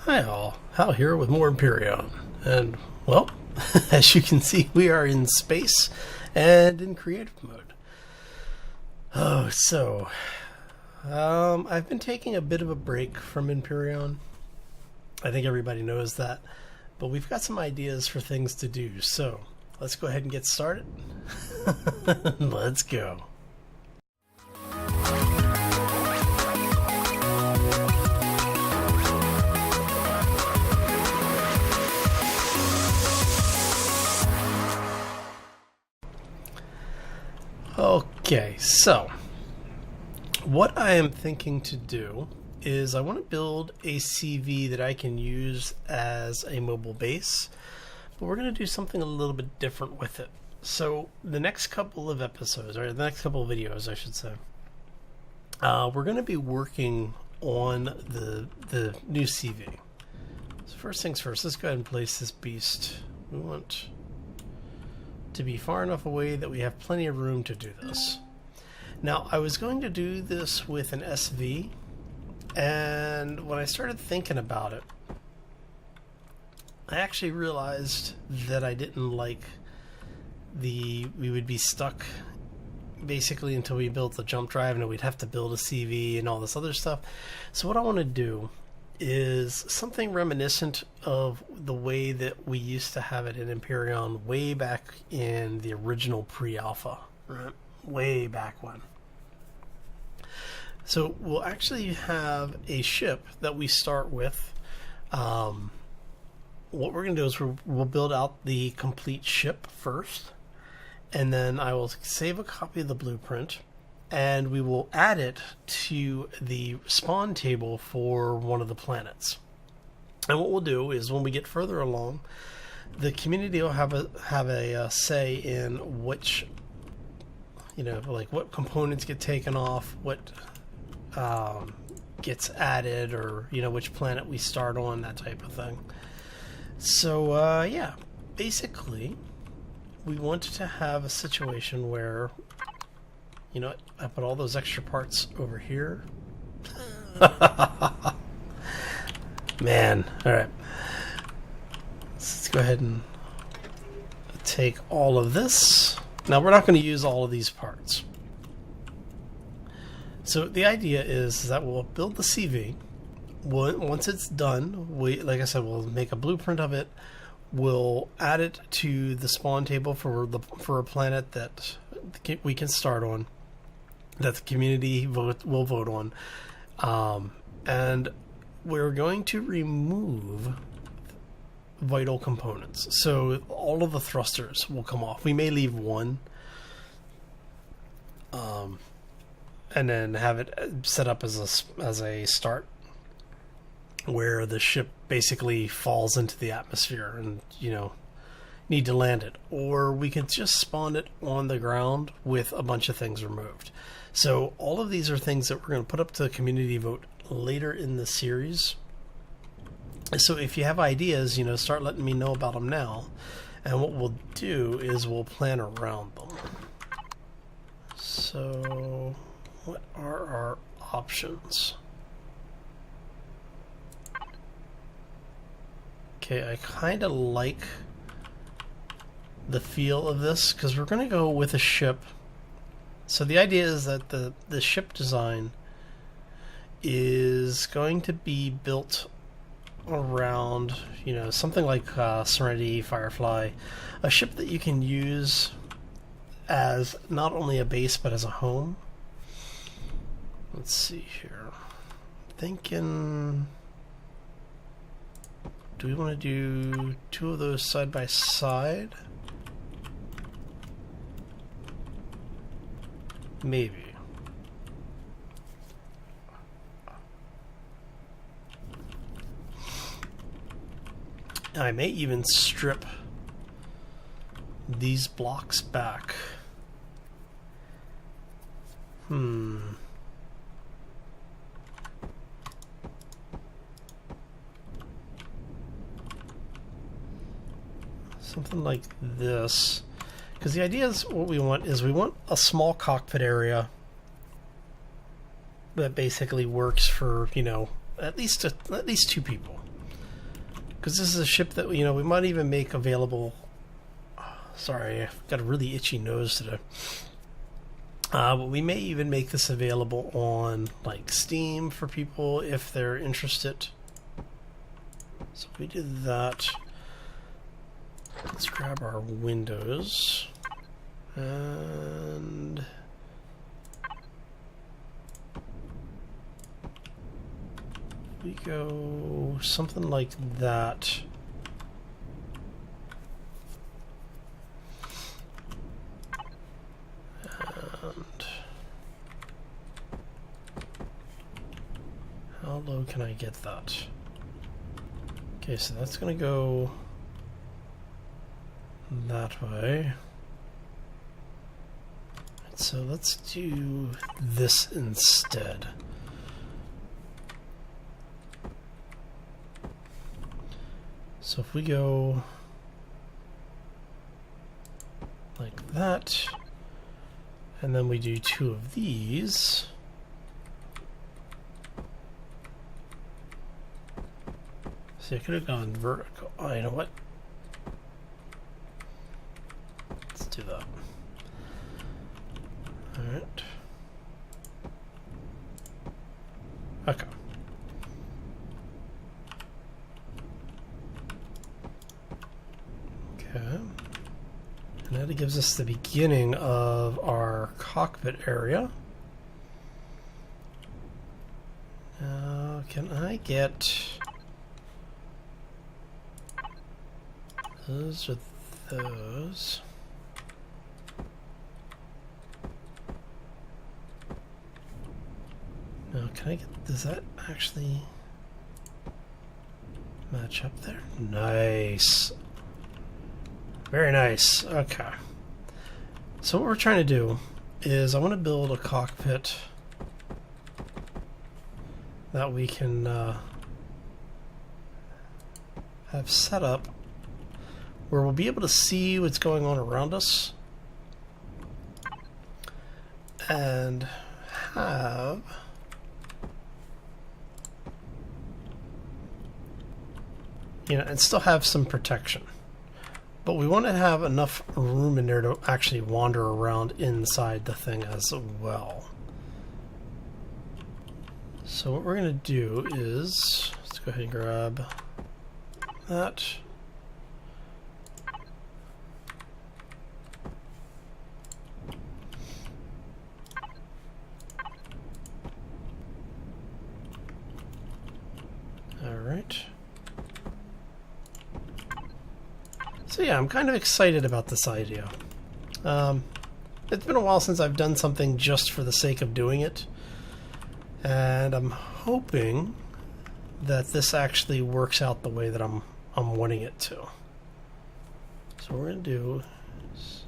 Hi all, Hal here with more Empyrion. And, well, as you can see, we are in space and in creative mode. I've been taking a bit of a break from Empyrion. I think everybody knows that. But we've got some ideas for things to do, so let's go ahead and get started. Let's go. Okay, so what I am thinking to do is I want to build a CV that I can use as a mobile base, but we're going to do something a little bit different with it. So the next couple of episodes, or the next couple of videos I should say, we're going to be working on the new CV. So first things first, let's go ahead and place this beast. We want to be far enough away that we have plenty of room to do this. Now, I was going to do this with an SV, and when I started thinking about it, I actually realized that I didn't like we would be stuck basically until we built the jump drive, and we'd have to build a CV and all this other stuff. So what I want to do is something reminiscent of the way that we used to have it in Empyrion way back in the original pre-alpha, right? Way back when. So we'll actually have a ship that we start with. What we're going to do is we'll build out the complete ship first, and then I will save a copy of the blueprint, and we will add it to the spawn table for one of the planets. And what we'll do is when we get further along, the community will have a say in which, like what components get taken off, what gets added, or which planet we start on, that type of thing. So yeah, basically we want to have a situation where I put all those extra parts over here. Man, alright. Let's go ahead and take all of this. Now, we're not going to use all of these parts. So the idea is that we'll build the CV. Once it's done, like I said, we'll make a blueprint of it. We'll add it to the spawn table for a planet that we can start on, that the community will vote on, and we're going to remove vital components. So all of the thrusters will come off. We may leave one, and then have it set up as a start, where the ship basically falls into the atmosphere and need to land it, or we can just spawn it on the ground with a bunch of things removed. So all of these are things that we're going to put up to the community vote later in the series. So if you have ideas, start letting me know about them now, and what we'll do is we'll plan around them. So what are our options? Okay, I kind of like the feel of this because we're going to go with a ship. So the idea is that the ship design is going to be built around, something like Serenity, Firefly, a ship that you can use as not only a base but as a home. Let's see here. Thinking, do we want to do two of those side by side? Maybe. I may even strip these blocks back. Something like this. Because the idea is what we want a small cockpit area that basically works for, at least two people. because this is a ship that, you know, we might even make available. Sorry, I've got a really itchy nose today. But we may even make this available on like Steam for people if they're interested. So if we do that, let's grab our windows and we go something like that. And how low can I get that? Okay, so that's going to go that way. So let's do this instead. So if we go like that, and then we do 2 of these, see, I could have gone vertical. Oh, you know what? Let's do that. All right. Okay. Okay. And that gives us the beginning of our cockpit area. Now, can I get those with those? Now, can I get, does that actually match up there? Nice. Very nice. Okay. So what we're trying to do is I want to build a cockpit that we can have set up where we'll be able to see what's going on around us and have and still have some protection. But we want to have enough room in there to actually wander around inside the thing as well. So what we're going to do is, let's go ahead and grab that. All right. So yeah, I'm kind of excited about this idea. It's been a while since I've done something just for the sake of doing it, and I'm hoping that this actually works out the way that I'm wanting it to. So what we're going to do is,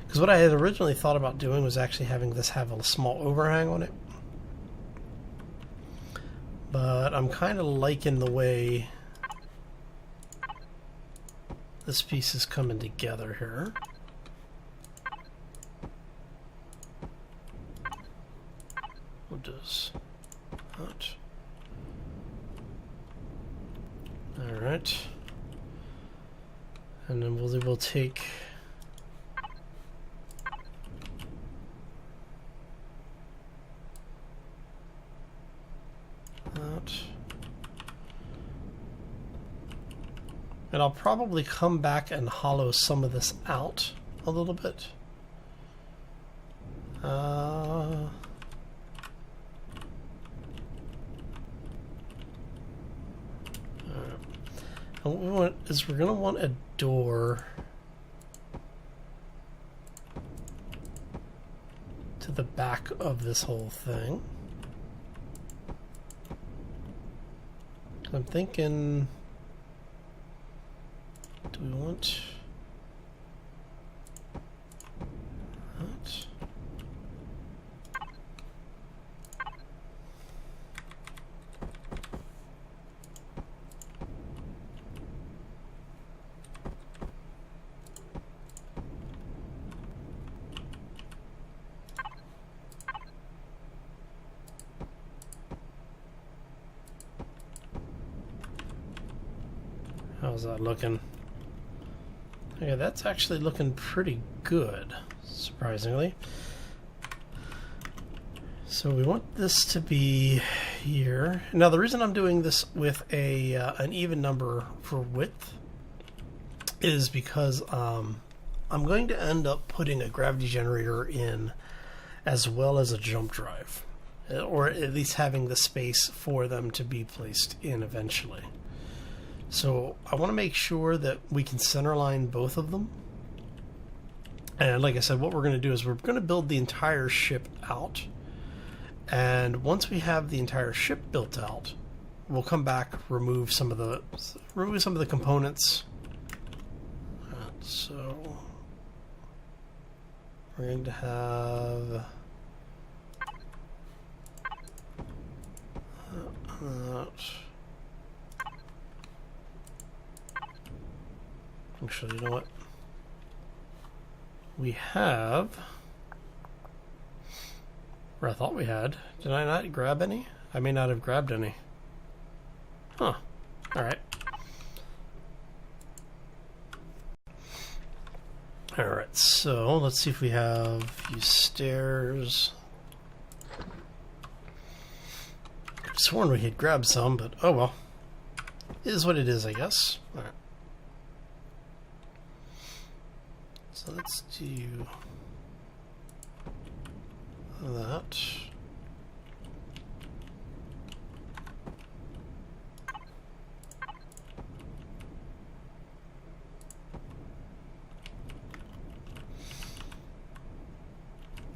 because what I had originally thought about doing was actually having this have a small overhang on it, but I'm kind of liking the way this piece is coming together here. We'll just that. All right, and then we'll take that. And I'll probably come back and hollow some of this out a little bit. And what we want is we're going to want a door to the back of this whole thing. I'm thinking, do we want that? How's that looking? Okay, that's actually looking pretty good, surprisingly. So we want this to be here. Now the reason I'm doing this with an even number for width is because I'm going to end up putting a gravity generator in as well as a jump drive, or at least having the space for them to be placed in eventually. So I want to make sure that we can centerline both of them. And like I said, what we're going to do is we're going to build the entire ship out. And once we have the entire ship built out, we'll come back, remove some of the components. So we're going to have actually, you know what? We have, or I thought we had. Did I not grab any? I may not have grabbed any. Huh. Alright. Alright, so let's see if we have a few stairs. I've sworn we had grabbed some, but oh well. It is what it is, I guess. Alright. So let's do that.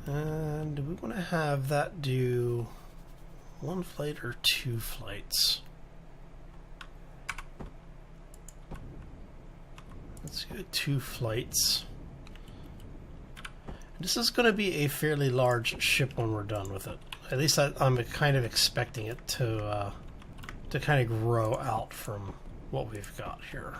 And do we want to have that do one flight or two flights? Let's go 2 flights. This is going to be a fairly large ship when we're done with it. At least I'm kind of expecting it to kind of grow out from what we've got here.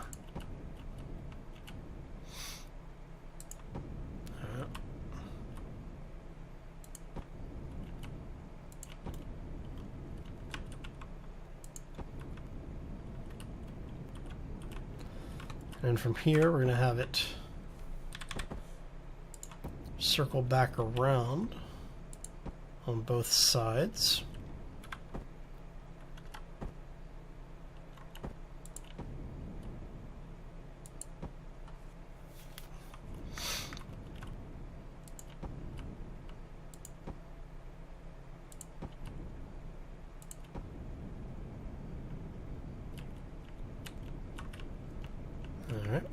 And from here, we're going to have it circle back around on both sides. All right.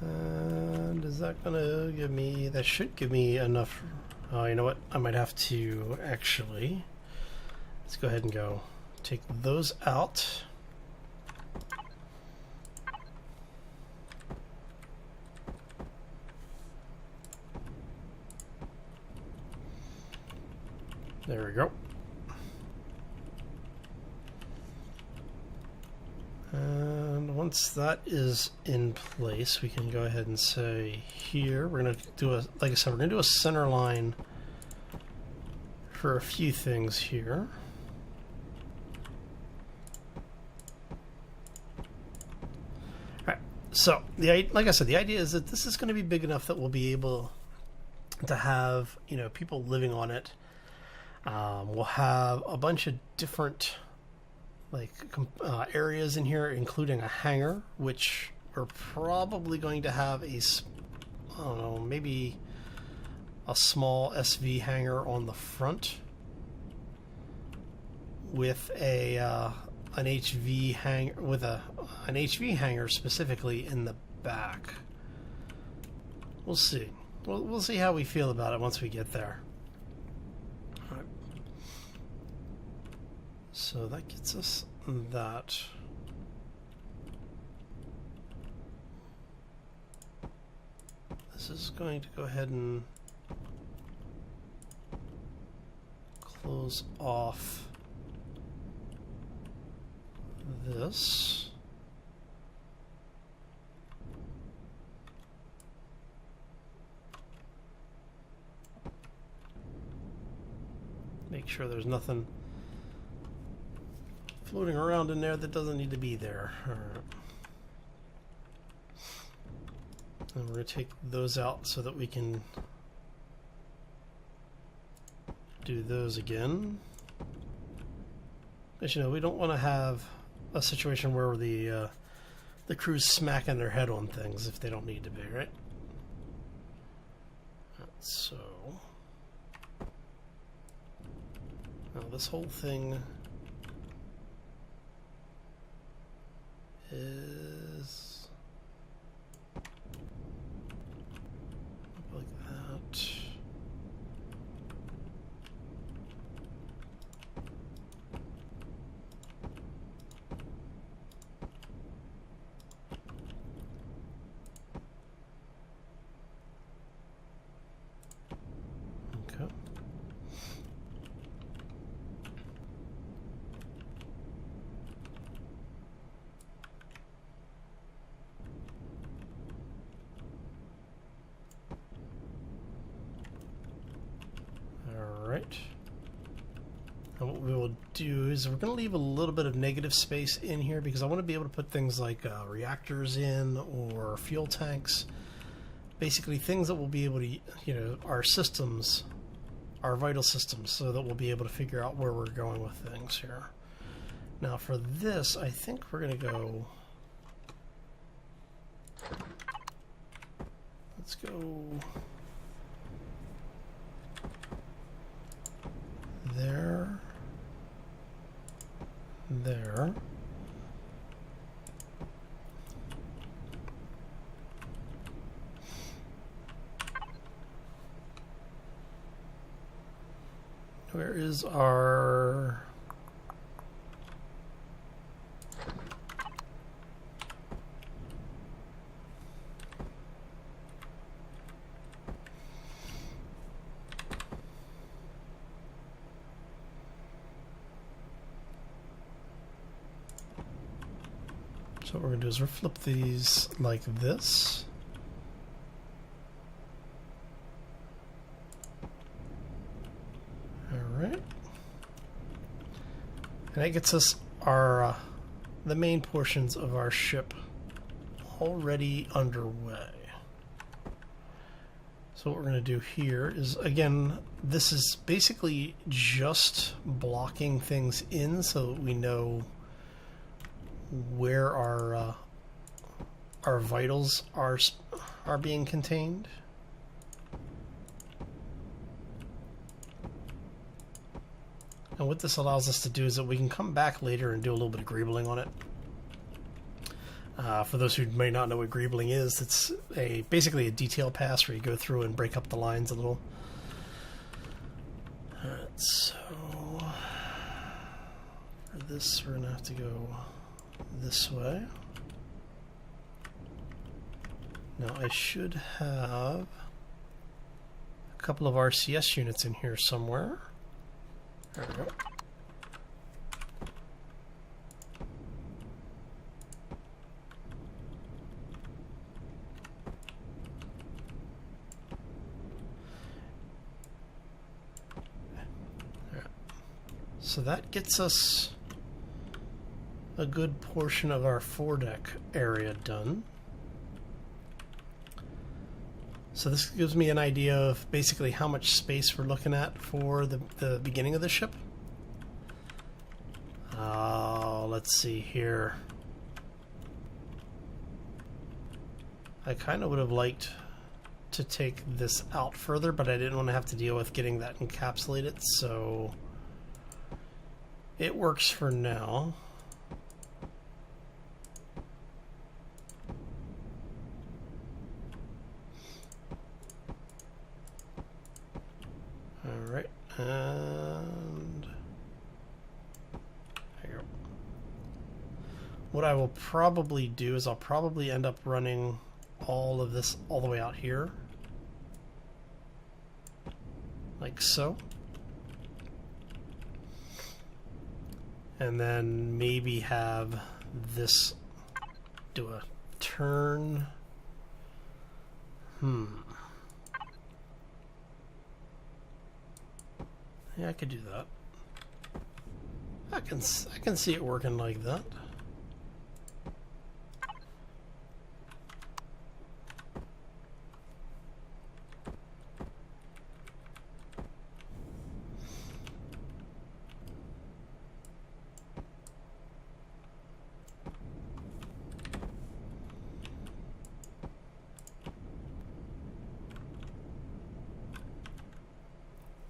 And is that gonna give me, that should give me enough. Oh, you know what? I might have to actually, let's go ahead and go take those out. There we go. And once that is in place, we can go ahead and say here, we're going to do a, like I said, we're going to do a center line for a few things here. Alright, so like I said, the idea is that this is going to be big enough that we'll be able to have, you know, people living on it. We'll have a bunch of different areas in here, including a hangar, which we're probably going to have a, I don't know, maybe a small SV hangar on the front with a an HV hangar, with an HV hangar specifically in the back. We'll see. We'll see how we feel about it once we get there. All right. So that gets us that. This is going to go ahead and close off this. Make sure there's nothing floating around in there that doesn't need to be there. All right. And we're going to take those out so that we can do those again. Because, you know, we don't want to have a situation where the crew's smacking their head on things if they don't need to be, right? So now this whole thing is like that. Okay. Alright. And what we will do is we're going to leave a little bit of negative space in here because I want to be able to put things like reactors in or fuel tanks. Basically things that will be able to, you know, our systems, our vital systems, so that we'll be able to figure out where we're going with things here. Now for this, I think we're going to go... Let's go... there, there. Where is our... So what we're going to do is we'll flip these like this. Alright. And that gets us our the main portions of our ship already underway. So what we're going to do here is, again, this is basically just blocking things in so that we know where our vitals are being contained. And what this allows us to do is that we can come back later and do a little bit of greebling on it. For those who may not know what greebling is, it's basically a detail pass where you go through and break up the lines a little. Alright, so for this we're going to have to go this way. Now I should have a couple of RCS units in here somewhere. There we go. So that gets us a good portion of our foredeck area done. So this gives me an idea of basically how much space we're looking at for the beginning of the ship. Let's see here. I kind of would have liked to take this out further, but I didn't want to have to deal with getting that encapsulated, so it works for now. Alright, and there you go. What I will probably do is I'll probably end up running all of this all the way out here. Like so. And then maybe have this do a turn. Yeah, I could do that. I can see it working like that.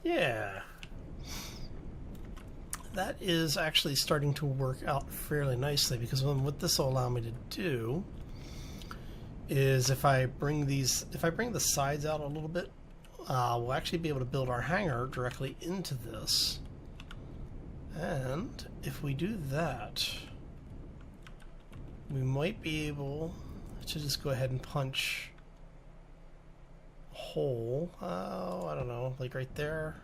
Yeah. That is actually starting to work out fairly nicely, because what this will allow me to do is if I bring the sides out a little bit, we'll actually be able to build our hangar directly into this. And if we do that, we might be able to just go ahead and punch a hole. Oh, I don't know, like right there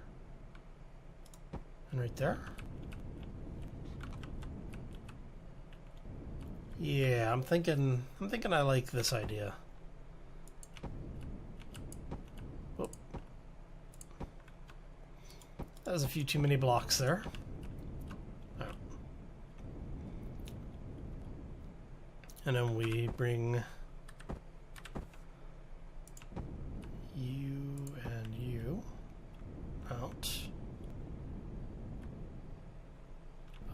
and right there. Yeah, I'm thinking I like this idea. Whoop. That was a few too many blocks there. Oh. And then we bring you and you out.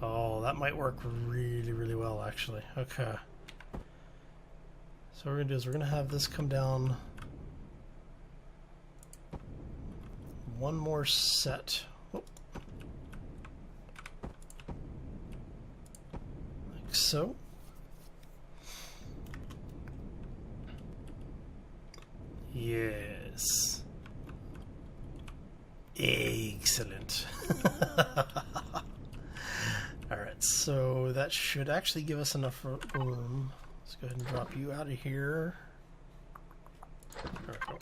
Oh, that might work really, really well, actually. Okay. So what we're going to do is we're going to have this come down one more set. Whoop. Like so. Yes. Excellent. Alright, so that should actually give us enough room. Let's go ahead and drop you out of here. There we go.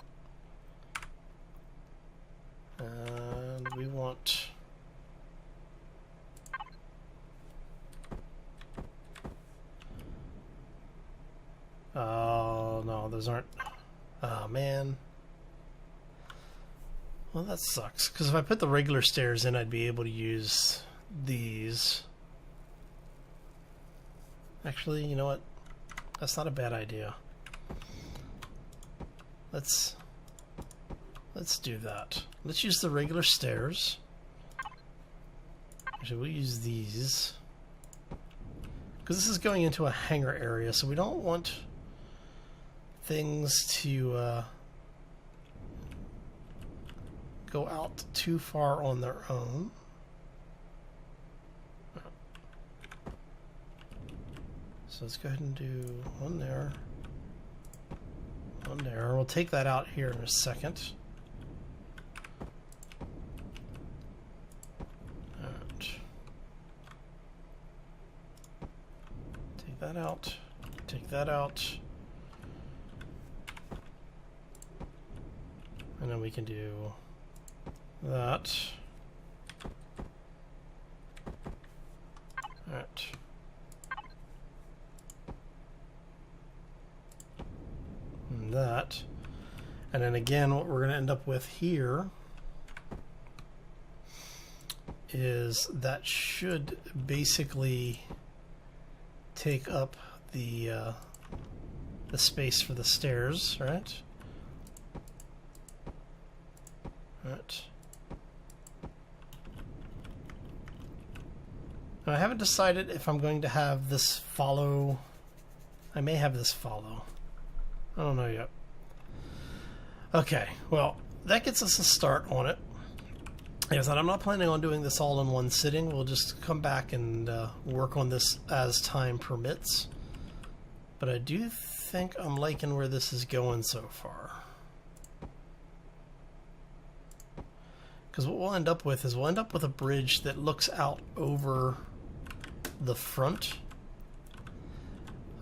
And we want... Oh, no, those aren't... Oh, man. Well, that sucks, because if I put the regular stairs in, I'd be able to use these. Actually, you know what? That's not a bad idea. Let's do that. Let's use the regular stairs. Actually, we'll use these. Because this is going into a hangar area, so we don't want things to go out too far on their own. So let's go ahead and do one there, one there. We'll take that out here in a second. Alright. Take that out. Take that out. And then we can do that. Alright. And that. And then again, what we're going to end up with here is that should basically take up the space for the stairs, right? Right. Now I haven't decided if I'm going to have this follow. I may have this follow. I don't know yet. Okay, well, that gets us a start on it. Like I said, I'm not planning on doing this all in one sitting. We'll just come back and work on this as time permits. But I do think I'm liking where this is going so far. Because what we'll end up with is we'll end up with a bridge that looks out over the front.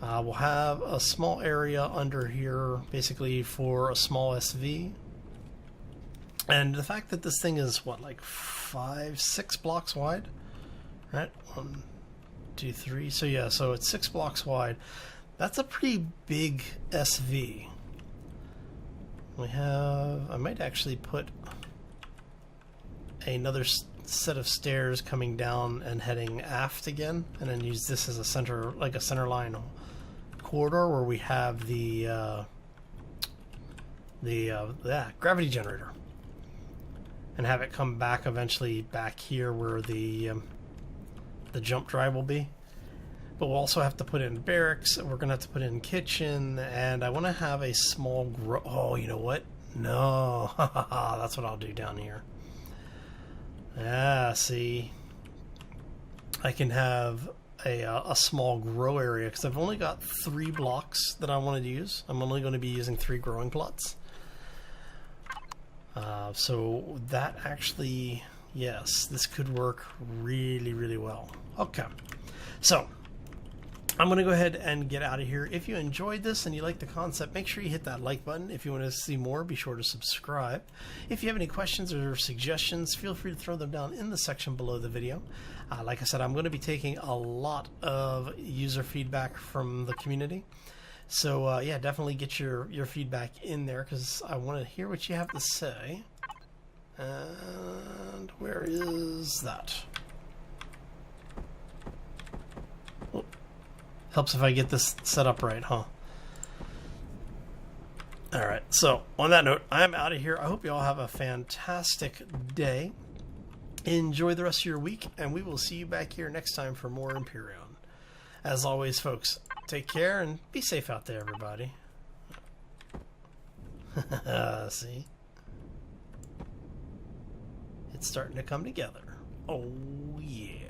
We'll have a small area under here basically for a small SV. And the fact that this thing is, what, like 5-6 blocks wide? Right? 1, 2, 3. So yeah, so it's 6 blocks wide. That's a pretty big SV. We have... I might actually put another set of stairs coming down and heading aft again, and then use this as a center, like a center line corridor where we have the gravity generator, and have it come back eventually back here where the jump drive will be. But we'll also have to put in barracks. We're gonna have to put in kitchen, and I want to have a small oh, you know what? No, that's what I'll do down here. Ah, see, I can have a small grow area because I've only got 3 blocks that I wanted to use. I'm only going to be using 3 growing plots. So that actually, yes, this could work really, really well. Okay, so I'm going to go ahead and get out of here. If you enjoyed this and you like the concept, make sure you hit that like button. If you want to see more, be sure to subscribe. If you have any questions or suggestions, feel free to throw them down in the section below the video. Like I said, I'm going to be taking a lot of user feedback from the community. So yeah, definitely get your feedback in there because I want to hear what you have to say. And where is that? Oh, helps if I get this set up right, huh? Alright, so on that note, I'm out of here. I hope you all have a fantastic day. Enjoy the rest of your week, and we will see you back here next time for more Empyrion. As always, folks, take care and be safe out there, everybody. See? It's starting to come together. Oh, yeah.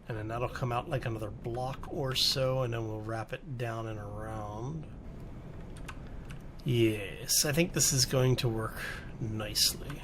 And then that'll come out like another block or so, and then we'll wrap it down and around. Yes, I think this is going to work nicely.